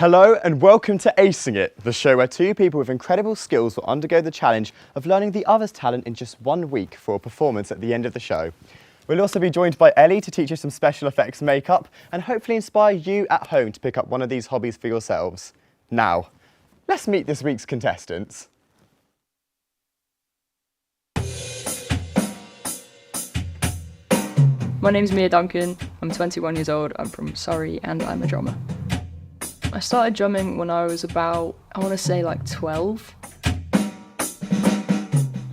Hello and welcome to Acing It, the show where two people with incredible skills will undergo the challenge of learning the other's talent in just 1 week for a performance at the end of the show. We'll also be joined by Ellie to teach you some special effects makeup and hopefully inspire you at home to pick up one of these hobbies for yourselves. Now, let's meet this week's contestants. My name's Mia Duncan, I'm 21 years old, I'm from Surrey and I'm a drummer. I started drumming when I was about, I want to say like 12.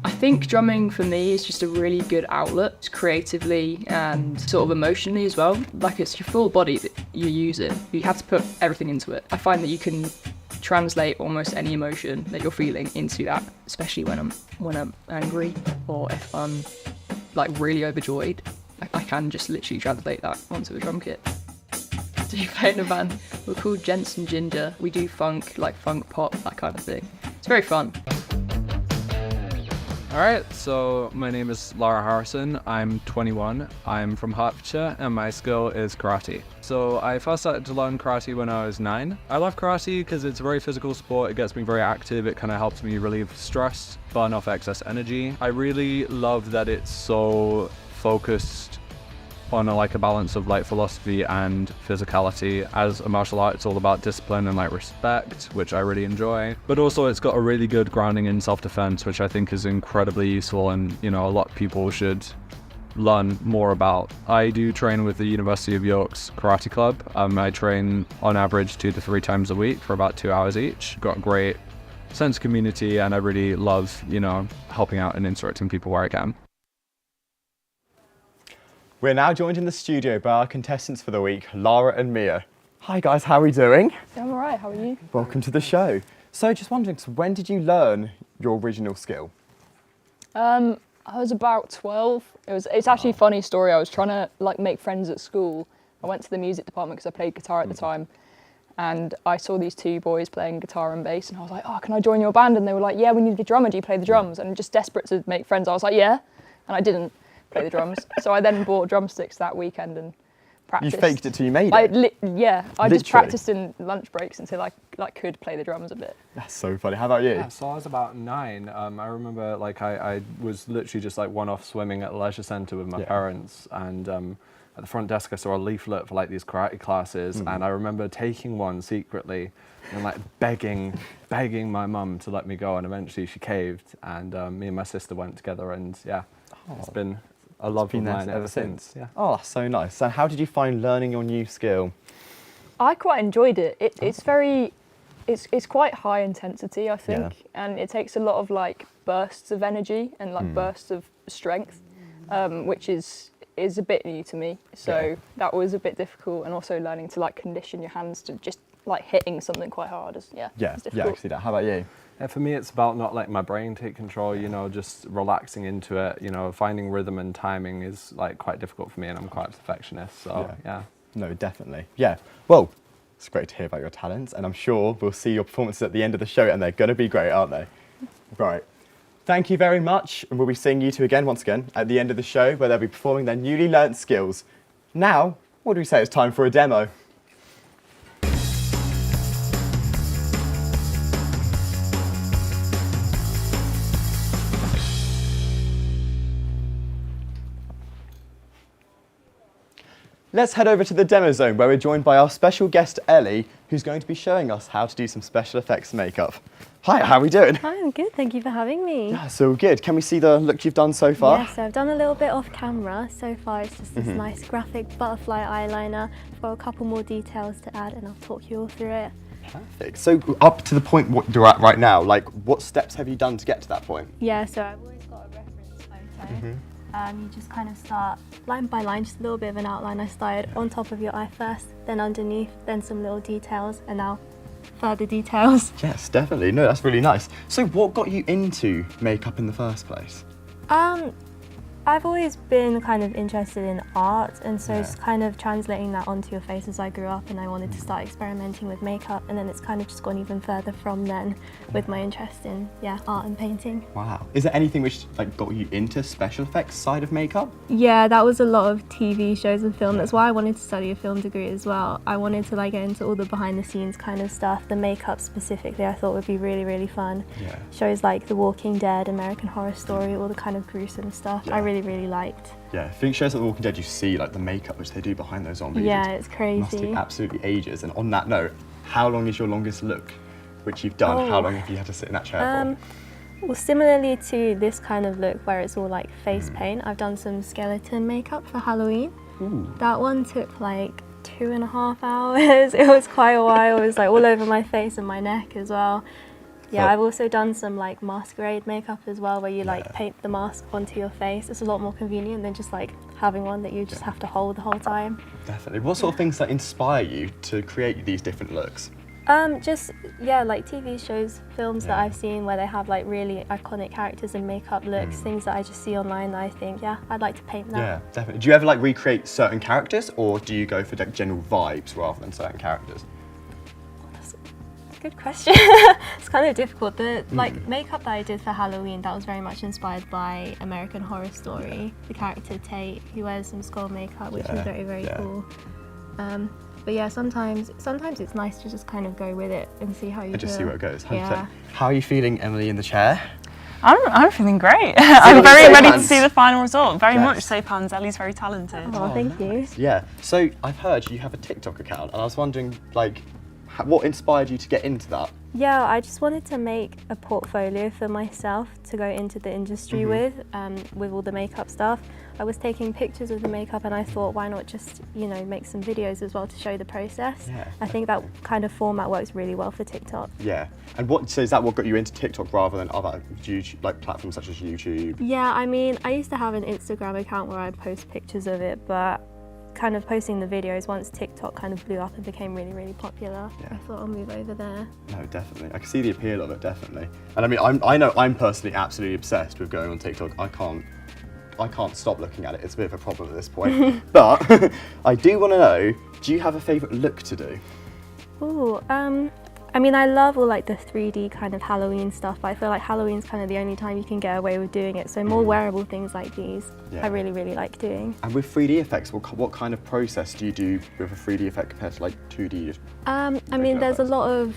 I think drumming for me is just a really good outlet creatively and sort of emotionally as well. Like it's your full body that you use it. You have to put everything into it. I find that you can translate almost any emotion that you're feeling into that, especially when I'm angry or if I'm like really overjoyed. I can just literally translate that onto a drum kit. Do you play in a band? We're called Gents and Ginger. We do funk, like funk pop, that kind of thing. It's very fun. Alright, so my name is Lara Harrison, I'm 21, I'm from Hertfordshire and my skill is karate. So I first started to learn karate when I was 9. I love karate because it's a very physical sport, it gets me very active, it kind of helps me relieve stress, burn off excess energy. I really love that it's so focused on a balance of philosophy and physicality. As a martial art, it's all about discipline and respect, which I really enjoy. But also it's got a really good grounding in self-defense, which I think is incredibly useful and a lot of people should learn more about. I do train with the University of York's Karate Club. I train on average 2 to 3 times a week for about 2 hours each. Got a great sense of community and I really love, helping out and instructing people where I can. We're now joined in the studio by our contestants for the week, Lara and Mia. Hi guys, how are we doing? I'm alright, how are you? Welcome to the show. So just wondering, when did you learn your original skill? I was about 12. It's actually a funny story. I was trying to make friends at school. I went to the music department because I played guitar at the time. And I saw these 2 boys playing guitar and bass and I was like, oh, can I join your band? And they were like, yeah, we need a drummer, do you play the drums? And just desperate to make friends, I was like, yeah. And I didn't play the drums. So I then bought drumsticks that weekend and practiced. You faked it till you made it? I just practiced in lunch breaks until I could play the drums a bit. That's so funny. How about you? Yeah, so I was about 9. I remember I was literally just one-off swimming at a leisure centre with my parents, and at the front desk I saw a leaflet for these karate classes, and I remember taking one secretly and begging my mum to let me go, and eventually she caved, and me and my sister went together, and it's been a love of mine ever since. Yeah. Oh, that's so nice. So how did you find learning your new skill? I quite enjoyed it. It's quite high intensity, I think, and it takes a lot of bursts of energy and bursts of strength, which is a bit new to me. So that was a bit difficult, and also learning to condition your hands to just hitting something quite hard is I can see that. How about you? Yeah, for me, it's about not letting my brain take control, just relaxing into it, finding rhythm and timing is quite difficult for me, and I'm quite a perfectionist, so yeah. No, definitely. Yeah, well, it's great to hear about your talents, and I'm sure we'll see your performances at the end of the show, and they're going to be great, aren't they? Right. Thank you very much, and we'll be seeing you two once again, at the end of the show, where they'll be performing their newly learnt skills. Now, what do we say? It's time for a demo. Let's head over to the demo zone where we're joined by our special guest Ellie, who's going to be showing us how to do some special effects makeup. Hi, how are we doing? Hi, I'm good, thank you for having me. Yeah, so good. Can we see the look you've done so far? Yeah, so I've done a little bit off camera. So far it's just this nice graphic butterfly eyeliner. I've got a couple more details to add and I'll talk you all through it. Perfect. So up to the point what you're at right now, what steps have you done to get to that point? Yeah, so I've always got a reference photo. You just kind of start line by line, just a little bit of an outline. I started on top of your eye first, then underneath, then some little details, and now further details. Yes, definitely. No, that's really nice. So what got you into makeup in the first place? I've always been kind of interested in art, and so Yeah. it's kind of translating that onto your face as I grew up, and I wanted to start experimenting with makeup, and then it's kind of just gone even further from then with my interest in art and painting. Wow. Is there anything which like got you into special effects side of makeup? Yeah, that was a lot of TV shows and film. That's why I wanted to study a film degree as well. I wanted to like get into all the behind the scenes kind of stuff. The makeup specifically I thought would be really, really fun. Yeah. Shows like The Walking Dead, American Horror Story, all the kind of gruesome stuff Yeah. I really, really liked. Yeah, I think shows like The Walking Dead, you see like the makeup which they do behind those zombies. Yeah, it's Must crazy. take absolutely ages. And on that note, how long is your longest look which you've done? How long have you had to sit in that chair for? Well, similarly to this kind of look where it's all like face paint, I've done some skeleton makeup for Halloween. Ooh. That one took like 2.5 hours. It was quite a while. It was like all over my face and my neck as well. Yeah, So- I've also done some like masquerade makeup as well, where you like paint the mask onto your face. It's a lot more convenient than just like having one that you just have to hold the whole time. Definitely. What sort of things that inspire you to create these different looks? Just like TV shows, films that I've seen where they have like really iconic characters and makeup looks, things that I just see online that I think, I'd like to paint that. Yeah, definitely. Do you ever like recreate certain characters, or do you go for like general vibes rather than certain characters? That's a good question. It's kind of difficult. The like makeup that I did for Halloween, that was very much inspired by American Horror Story. The character Tate, who wears some skull makeup, which is very, very cool. But yeah, sometimes it's nice to just kind of go with it and see how you And just see feel. where it goes. 100%. Yeah. How are you feeling, Emily, in the chair? I'm feeling great. I'm very say ready to hands. see the final result. Very Yes. much so, Panzelli's very talented. Oh, thank you. Yeah. So I've heard you have a TikTok account, and I was wondering, like, what inspired you to get into that? Yeah, I just wanted to make a portfolio for myself to go into the industry with all the makeup stuff. I was taking pictures of the makeup and I thought, why not just, make some videos as well to show the process. Yeah. I think that kind of format works really well for TikTok. Yeah. And so is that what got you into TikTok rather than other YouTube, like platforms such as YouTube? Yeah, I mean, I used to have an Instagram account where I'd post pictures of it, but kind of posting the videos once TikTok kind of blew up and became really, really popular. Yeah. I thought I'll move over there. No, definitely. I can see the appeal of it, definitely. And I mean, I know I'm personally absolutely obsessed with going on TikTok. I can't stop looking at it. It's a bit of a problem at this point. But I do want to know, do you have a favourite look to do? Ooh, I mean, I love all like the 3D kind of Halloween stuff, but I feel like Halloween's kind of the only time you can get away with doing it. So more wearable things like these, Yeah. I really, really like doing. And with 3D effects, what kind of process do you do with a 3D effect compared to like 2D? I mean, there's a lot of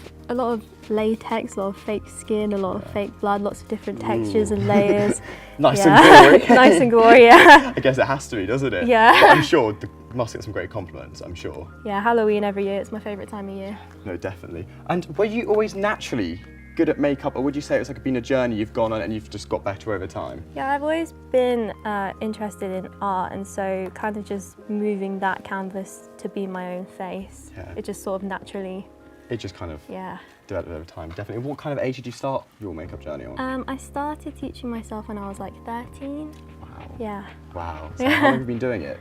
latex, a lot of fake skin, a lot of fake blood, lots of different textures and layers. Nice Yeah. and gory. Nice and gory, yeah. I guess it has to be, doesn't it? Yeah. But I'm sure you must get some great compliments, I'm sure. Yeah, Halloween every year, it's my favourite time of year. No, definitely. And were you always naturally good at makeup, or would you say it's like been a journey you've gone on and you've just got better over time? Yeah, I've always been interested in art, and so kind of just moving that canvas to be my own face, Yeah. it just sort of naturally, It just kind of yeah. developed over time, definitely. What kind of age did you start your makeup journey on? I started teaching myself when I was like 13. Wow. Yeah. Wow. So how long have you been doing it?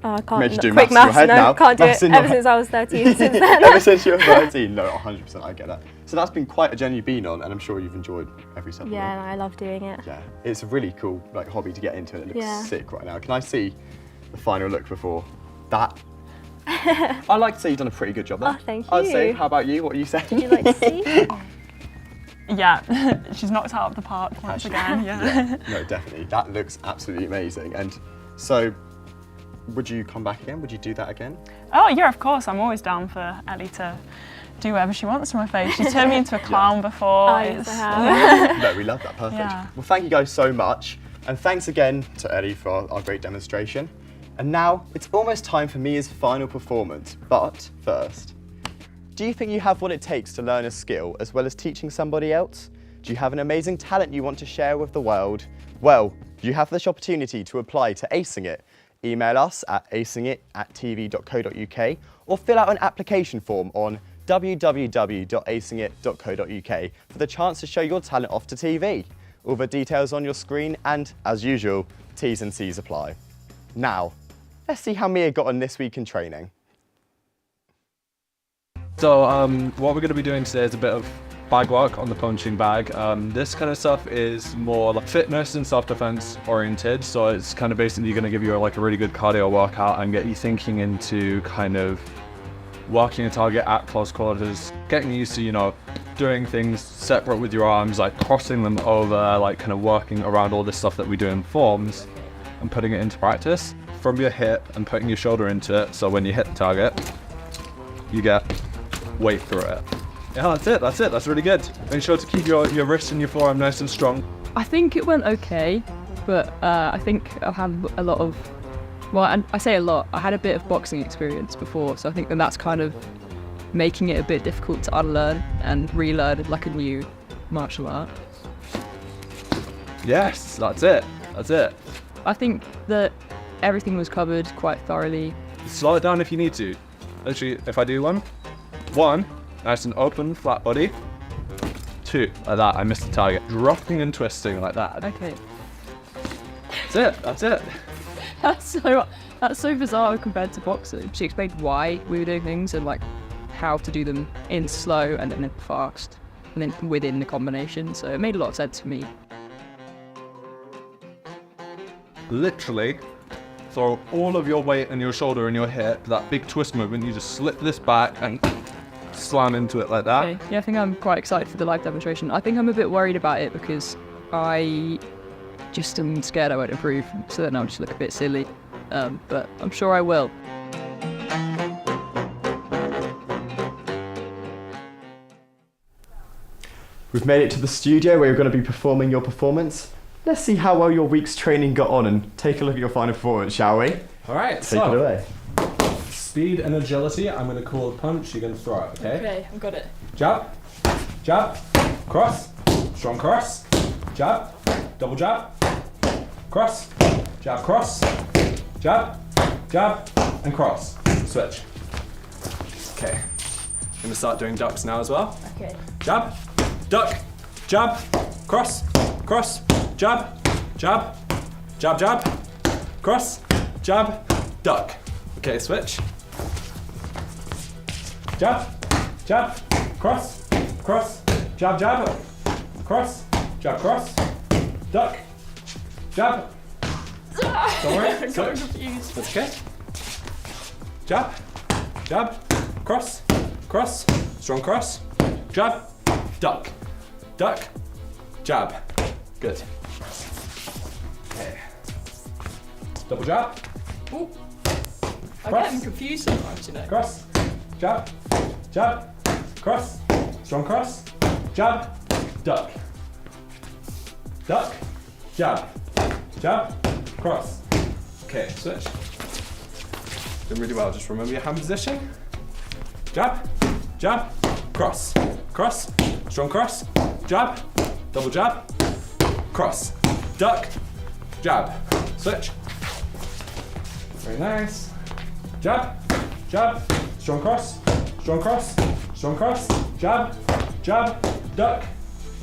I can't. Made you do quick maths in your head no, now. can't do Maths it. in your Ever head. since I was 13. Since then. Ever since you were 13? No, 100%, I get that. So that's been quite a journey you've been on, and I'm sure you've enjoyed every step of it. Yeah, and I love doing it. Yeah, it's a really cool like hobby to get into, and it looks Yeah. sick right now. Can I see the final look before that? I'd like to say you've done a pretty good job there. Oh, thank I'd say, you. how about you? What are you saying? Would you like to see? Yeah, she's knocked out of the park once again. Yeah. No, definitely. That looks absolutely amazing. And so, would you come back again? Would you do that again? Oh yeah, of course. I'm always down for Ellie to do whatever she wants to my face. She's turned me into a clown before. Oh, yes, I have. No, we love that. Perfect. Yeah. Well, thank you guys so much. And thanks again to Ellie for our great demonstration. And now, it's almost time for Mia's final performance. But first, do you think you have what it takes to learn a skill as well as teaching somebody else? Do you have an amazing talent you want to share with the world? Well, you have this opportunity to apply to Acing It. Email us at acingit@tv.co.uk or fill out an application form on www.acingit.co.uk for the chance to show your talent off to TV. All the details on your screen, and as usual, T's and C's apply. Now, let's see how Mia got on this week in training. So what we're going to be doing today is a bit of bag work on the punching bag. This kind of stuff is more like fitness and self-defense oriented. So it's kind of basically going to give you like a really good cardio workout and get you thinking into kind of working a target at close quarters, getting used to, you know, doing things separate with your arms, like crossing them over, like kind of working around all this stuff that we do in forms and putting it into practice from your hip and putting your shoulder into it. So when you hit the target, you get weight through it. Yeah, that's it, that's really good. Make sure to keep your wrist and your forearm nice and strong. I think it went okay, but I think I've had a lot of, well, I say a lot, I had a bit of boxing experience before, so I think that's kind of making it a bit difficult to unlearn and relearn like a new martial art. Yes, that's it. I think that everything was covered quite thoroughly. Slow it down if you need to. Literally, if I do one, nice and open, flat body. 2, like that, I missed the target. Dropping and twisting like that. Okay. That's it. That's so bizarre compared to boxing. She explained why we were doing things and like how to do them in slow and then in fast and then within the combination. So it made a lot of sense for me. Literally, throw all of your weight in your shoulder and your hip, that big twist movement, you just slip this back and slam into it like that. Okay. Yeah, I think I'm quite excited for the live demonstration. I think I'm a bit worried about it because I just am scared I won't improve, so then I'll just look a bit silly. But I'm sure I will. We've made it to the studio where you're going to be performing your performance. Let's see how well your week's training got on and take a look at your final performance, shall we? All right, Take it away. Speed and agility. I'm going to call a punch, you're going to throw it, okay? Okay, I've got it. Jab, jab, cross, strong cross, jab, double jab, cross, jab, jab, and cross. Switch. Okay. I'm going to start doing ducks now as well. Okay. Jab, duck, jab, cross, jab, jab, jab, jab, cross, jab, duck. Okay, switch. Jab, jab, cross, jab, jab, cross, duck, jab. Don't worry, I'm switch. confused. That's okay. Jab, jab, cross, strong cross, jab, duck, jab. Good. Okay. Double jab. Ooh. I Cross. get confused sometimes, you know. Cross, jab, cross, strong cross, jab, duck, jab, cross. Okay, switch. Doing really well. Just remember your hand position. Jab, cross, strong cross, jab, double jab, cross, duck, jab, switch. Very nice. Jab, strong cross, jab, duck,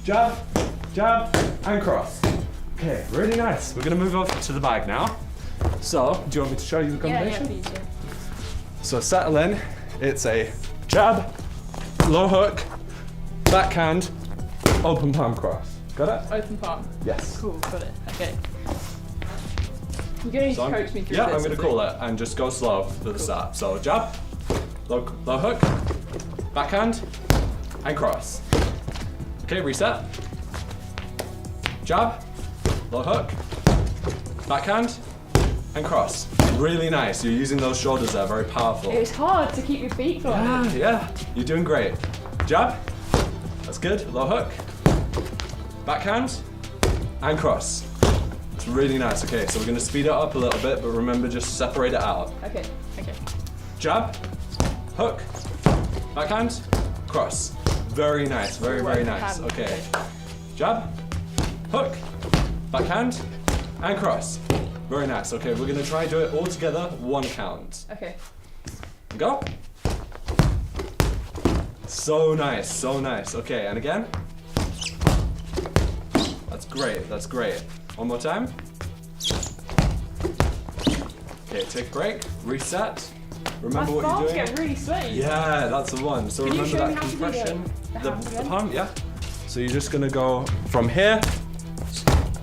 jab, and cross. Okay, really nice. We're gonna move over to the bag now. So, do you want me to show you the combination? please, yeah. So settle in. It's a jab, low hook, backhand, open palm cross. Got it? Open palm. Yes. Cool, got it. Okay. You're going to So coach me through yeah, this. I'm going to call it and just go slow at the start. So jab, low hook, backhand, and cross. Okay, reset. Jab, low hook, backhand, and cross. Really nice. You're using those shoulders there, very powerful. It's hard to keep your feet flat. Yeah, you're doing great. Jab, that's good. Low hook, backhand, and cross. It's really nice. Okay, so we're going to speed it up a little bit, but remember, just separate it out. Okay. Jab, hook, backhand, cross. Very nice, very nice. Hand. Okay. Jab, hook, backhand, and cross. Very nice. Okay, we're gonna try and do it all together, 1 count. Okay. Go. So nice. Okay, and again. That's great. One more time. Okay, take a break, reset. Remember My what palms you're doing? get really sweaty. Yeah, that's the one. So Can you remember show me that how to do compression? the The hands again? palm, yeah. So you're just gonna go from here,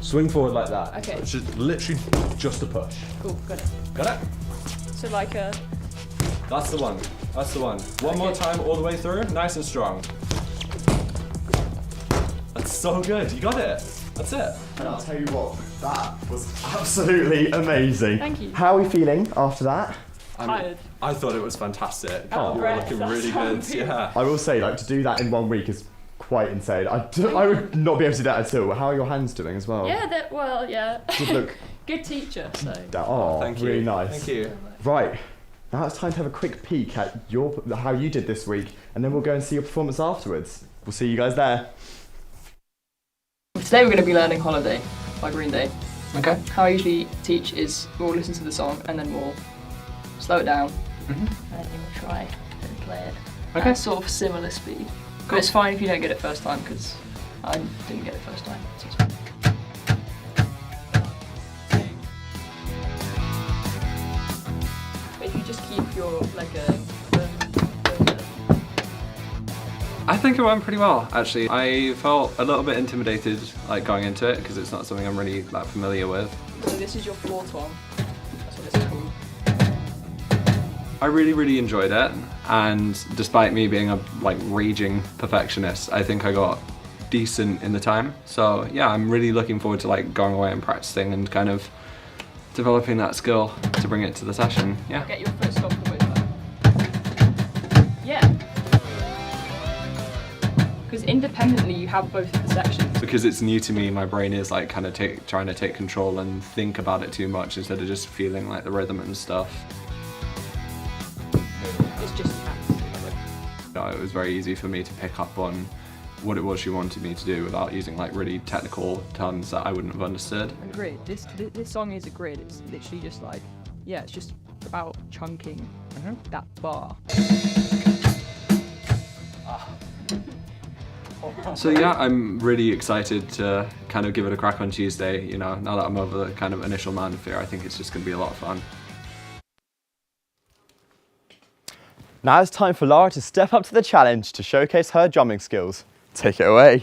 swing forward like that. Okay. It's just literally just a push. Cool, got it. Got it? So like a... That's the one. That's the one. One more time all the way through, nice and strong. That's so good. You got it. That's it. And I'll tell you what, that was absolutely amazing. Thank you. How are we feeling after that? Tired. I thought it was fantastic. Out of You were breath, looking that's really how I'm good. feeling. Yeah. I will say, like, to do that in 1 week is quite insane. I would not be able to do that at all. How are your hands doing as well? Yeah, yeah. Good look. Good teacher, so... Oh, Thank you. really nice. Thank you. Right, now it's time to have a quick peek at how you did this week, and then we'll go and see your performance afterwards. We'll see you guys there. Today we're going to be learning Holiday by Green Day. Okay. How I usually teach is we'll listen to the song and then we'll slow it down and then you'll try and play it at sort of similar speed. But it's fine if you don't get it first time because I didn't get it first time. So it's fine. But if you just keep your leg going, I think it went pretty well, actually. I felt a little bit intimidated, like going into it, because it's not something I'm really that familiar with. so this is your floor tom. That's what it's called. I really, really enjoyed it, and despite me being a raging perfectionist, I think I got decent in the time. So yeah, I'm really looking forward to going away and practicing and kind of developing that skill to bring it to the session. Yeah. Get your foot stopped the way back. Yeah. Because independently you have both of the sections. Because it's new to me, my brain is kind of trying to take control and think about it too much instead of just feeling like the rhythm and stuff. It's just It was very easy for me to pick up on what it was she wanted me to do without using really technical terms that I wouldn't have understood. a grid. This song is a grid. It's literally just it's just about chunking that bar. So yeah, I'm really excited to kind of give it a crack on Tuesday, now that I'm over the kind of initial man fear. I think it's just going to be a lot of fun. Now it's time for Lara to step up to the challenge to showcase her drumming skills. Take it away.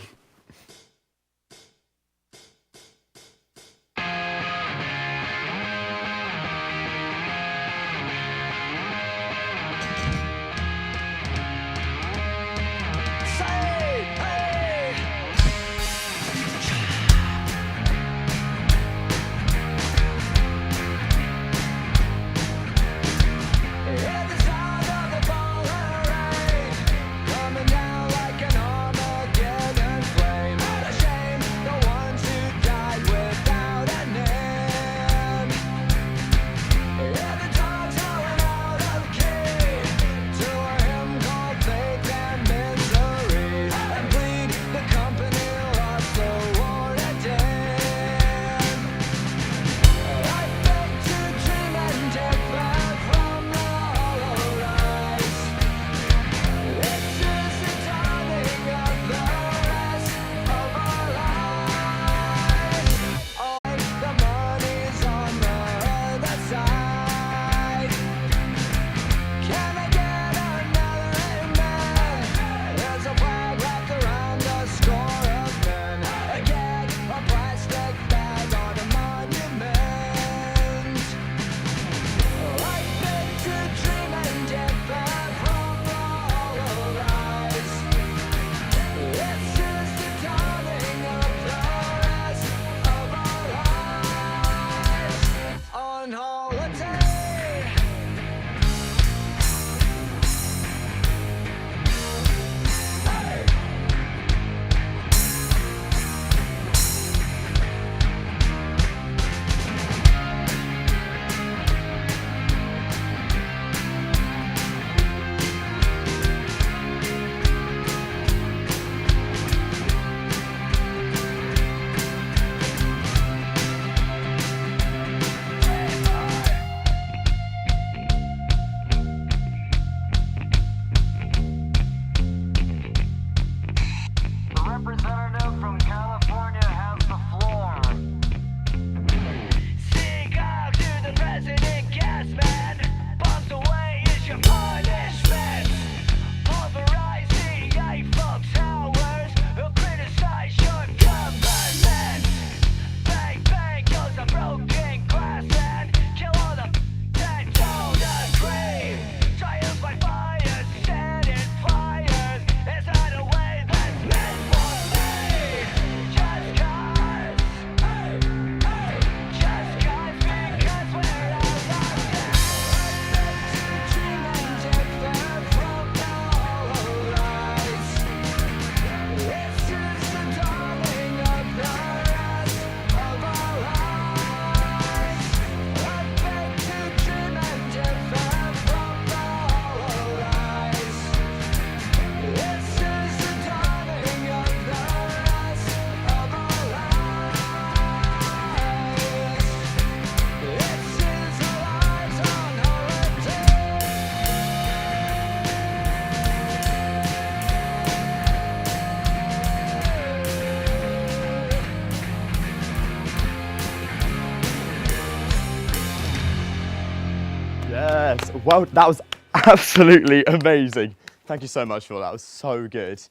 Yes, well, that was absolutely amazing. Thank you so much for that. That was so good.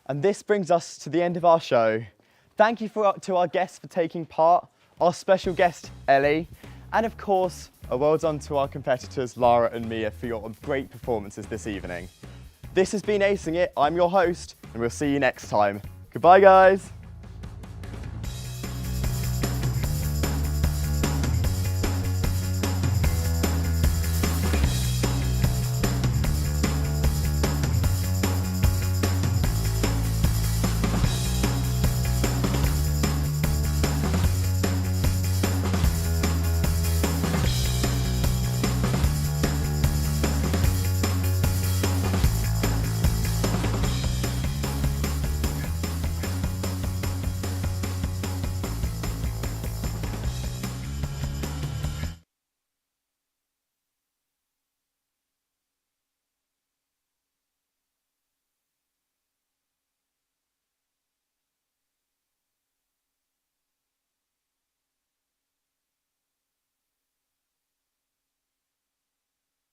And this brings us to the end of our show. Thank you to our guests for taking part, our special guest, Ellie, and of course, a well done to our competitors, Lara and Mia, for your great performances this evening. This has been Acing It. I'm your host, and we'll see you next time. Goodbye, guys.